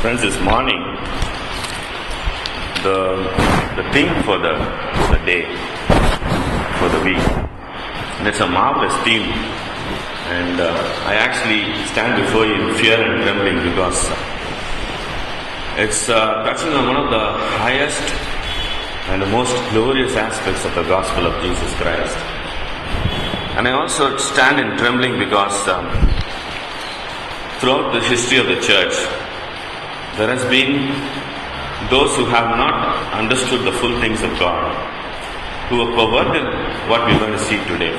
Friends, this morning, the theme for the day, for the week, and it's a marvelous theme. And I actually stand before you in fear and trembling because it's touching on one of the highest and the most glorious aspects of the gospel of Jesus Christ. And I also stand in trembling because throughout the history of the church, there has been those who have not understood the full things of God, who have perverted what we're going to see today,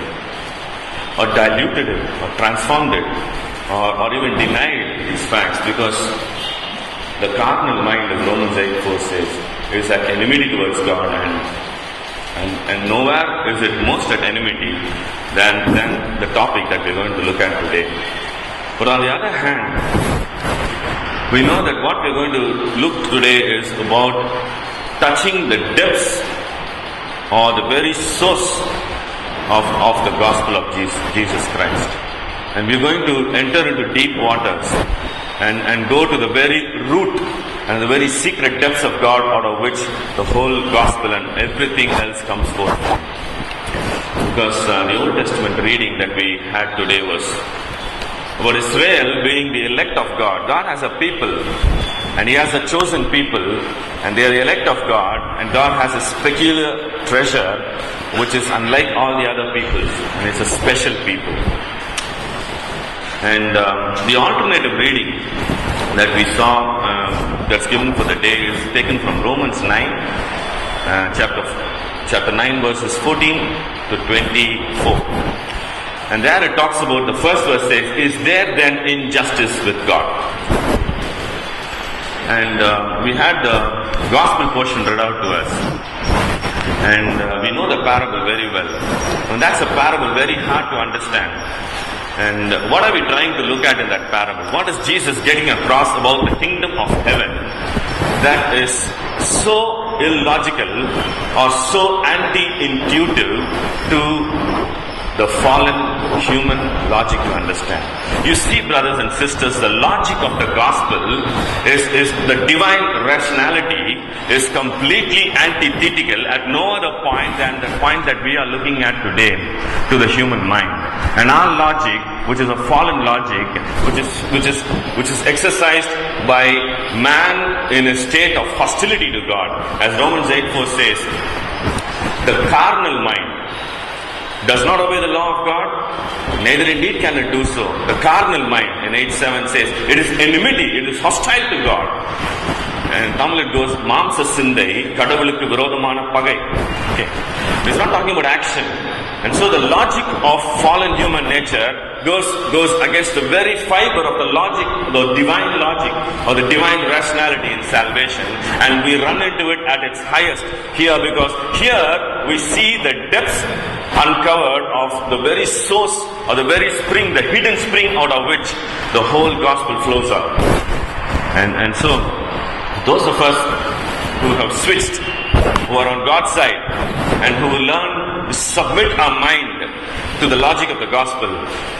or diluted it, or transformed it, or even denied these facts, because the carnal mind, as Romans 8:4 says, is at enmity towards God, and nowhere is it most at enmity than the topic that we're going to look at today. But on the other hand, we know that what we're going to look today is about touching the depths or the very source of the gospel of Jesus Christ. And we're going to enter into deep waters and go to the very root and the very secret depths of God, out of which the whole gospel and everything else comes forth. Because the Old Testament reading that we had today was about Israel being the elect of God. God has a people, and He has a chosen people, and they are the elect of God, and God has a peculiar treasure which is unlike all the other peoples, and it's a special people. And the alternative reading that we saw that's given for the day is taken from Romans 9, chapter 9, verses 14 to 24. And there it talks about, the first verse says, "Is there then injustice with God?" And we had the gospel portion read out to us. And we know the parable very well. And that's a parable very hard to understand. And what are we trying to look at in that parable? What is Jesus getting across about the kingdom of heaven that is so illogical or so anti-intuitive to the fallen human logic to understand? You see, brothers and sisters, the logic of the gospel is the divine rationality is completely antithetical at no other point than the point that we are looking at today to the human mind. And our logic, which is a fallen logic, which is exercised by man in a state of hostility to God, as Romans 8:4 says, the carnal mind does not obey the law of God, neither indeed can it do so. The carnal mind in 8:7 says, it is enmity, it is hostile to God. And Tamil it goes, Mamsa Sindai, Kadavalukku Virodhamana Pagai. Okay. It's not talking about action. And so the logic of fallen human nature goes against the very fiber of the logic, the divine logic, or the divine rationality in salvation. And we run into it at its highest here, because here we see the depths uncovered of the very source or the very spring, the hidden spring out of which the whole gospel flows out. And so those of us who have switched, who are on God's side, and who will learn to submit our mind to the logic of the gospel,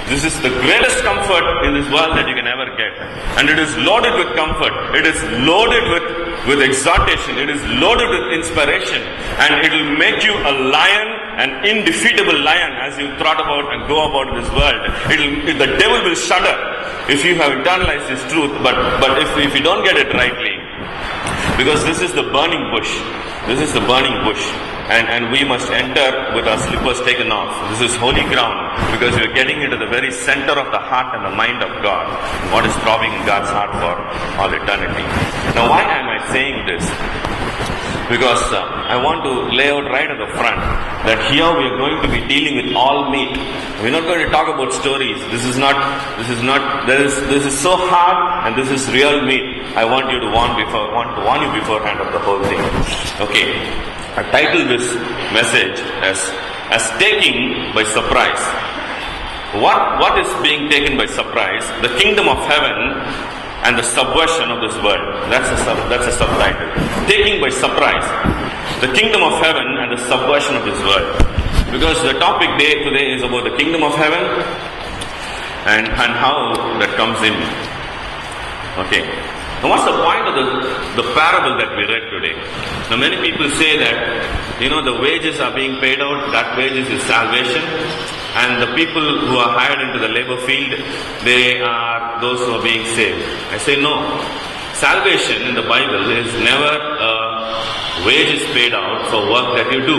this is the greatest comfort in this world that you can ever get. And it is loaded with comfort, it is loaded with exhortation, it is loaded with inspiration, and it will make you a lion, an indefeatable lion, as you trot about and go about in this world. The devil will shudder if you have internalized this truth, but if you don't get it rightly, because this is the burning bush. This is the burning bush. And we must enter with our slippers taken off. This is holy ground, because we are getting into the very center of the heart and the mind of God, what is throbbing in God's heart for all eternity. Now, why am I saying this? Because I want to lay out right at the front that here we are going to be dealing with all meat. We're not going to talk about stories. This is so hard, and this is real meat. I want to warn you beforehand of the whole thing. Okay, I titled this message as taking by surprise. What is being taken by surprise? The kingdom of heaven and the subversion of this world. That's a subtitle. Taking by surprise. The kingdom of heaven and the subversion of this world. Because the topic today is about the kingdom of heaven and how that comes in. Okay. Now what's the point of the parable that we read today? Now many people say that, the wages are being paid out, that wages is salvation, and the people who are hired into the labor field, they are those who are being saved. I say no. Salvation in the Bible is never wages paid out for work that you do.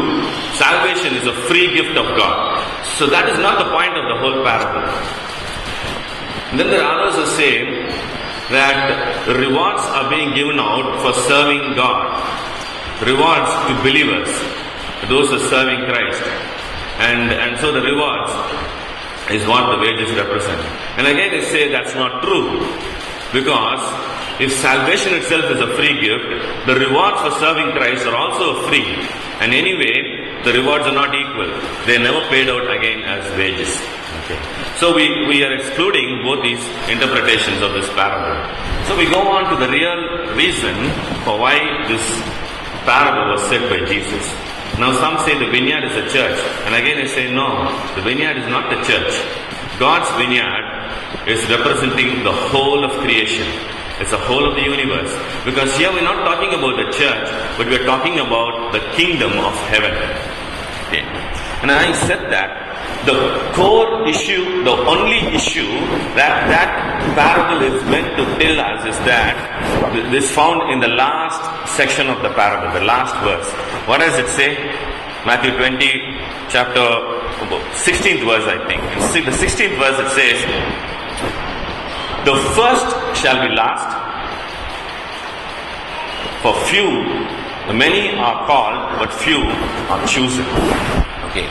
Salvation is a free gift of God. So that is not the point of the whole parable. And then there are others who say that rewards are being given out for serving God. Rewards to believers, those who are serving Christ. And so the rewards is what the wages represent. And again they say that's not true. Because if salvation itself is a free gift, the rewards for serving Christ are also free. And anyway, the rewards are not equal. They are never paid out again as wages. Okay. So we are excluding both these interpretations of this parable. So we go on to the real reason for why this parable was said by Jesus. Now some say the vineyard is a church. And again I say no, the vineyard is not the church. God's vineyard is representing the whole of creation. It's the whole of the universe. Because here we're not talking about the church, but we're talking about the kingdom of heaven. Okay. And I said that the core issue, the only issue that parable is meant to tell us is that this found in the last section of the parable, the last verse. What does it say? Matthew 20, chapter 16th verse, I think. In the 16th verse it says, the first shall be last, for few, many are called, but few are chosen. Okay.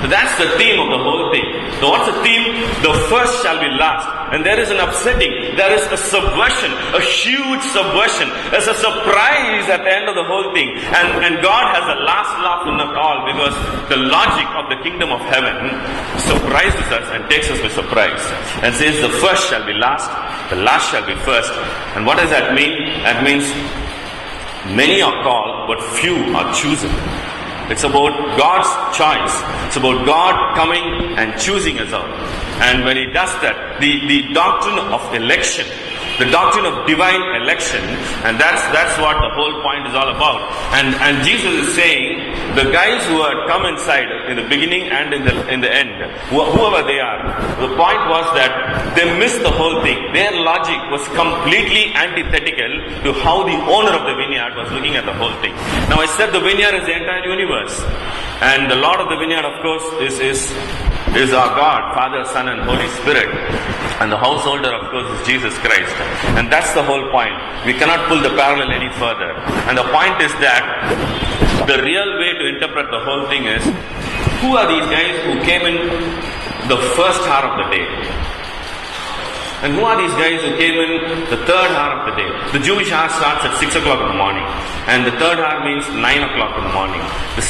So that's the theme of the whole thing. So what's the theme? The first shall be last. And there is an upsetting. There is a subversion, a huge subversion. There's a surprise at the end of the whole thing. And God has the last laugh in it all, because the logic of the kingdom of heaven surprises us and takes us by surprise. And says the first shall be last, the last shall be first. And what does that mean? That means many are called, but few are chosen. It's about God's choice. It's about God coming and choosing us out. And when He does that, the doctrine of election, the doctrine of divine election, and that's what the whole point is all about. And Jesus is saying, the guys who had come inside in the beginning and in the end, whoever they are, the point was that they missed the whole thing. Their logic was completely antithetical to how the owner of the vineyard was looking at the whole thing. Now I said the vineyard is the entire universe. And the Lord of the vineyard, of course, is our God, Father, Son and Holy Spirit. And the householder, of course, is Jesus Christ. And that's the whole point. We cannot pull the parallel any further. And the point is that the real way to interpret the whole thing is, who are these guys who came in the first hour of the day? And who are these guys who came in the third hour of the day? The Jewish hour starts at 6 o'clock in the morning. And the third hour means 9 o'clock in the morning. The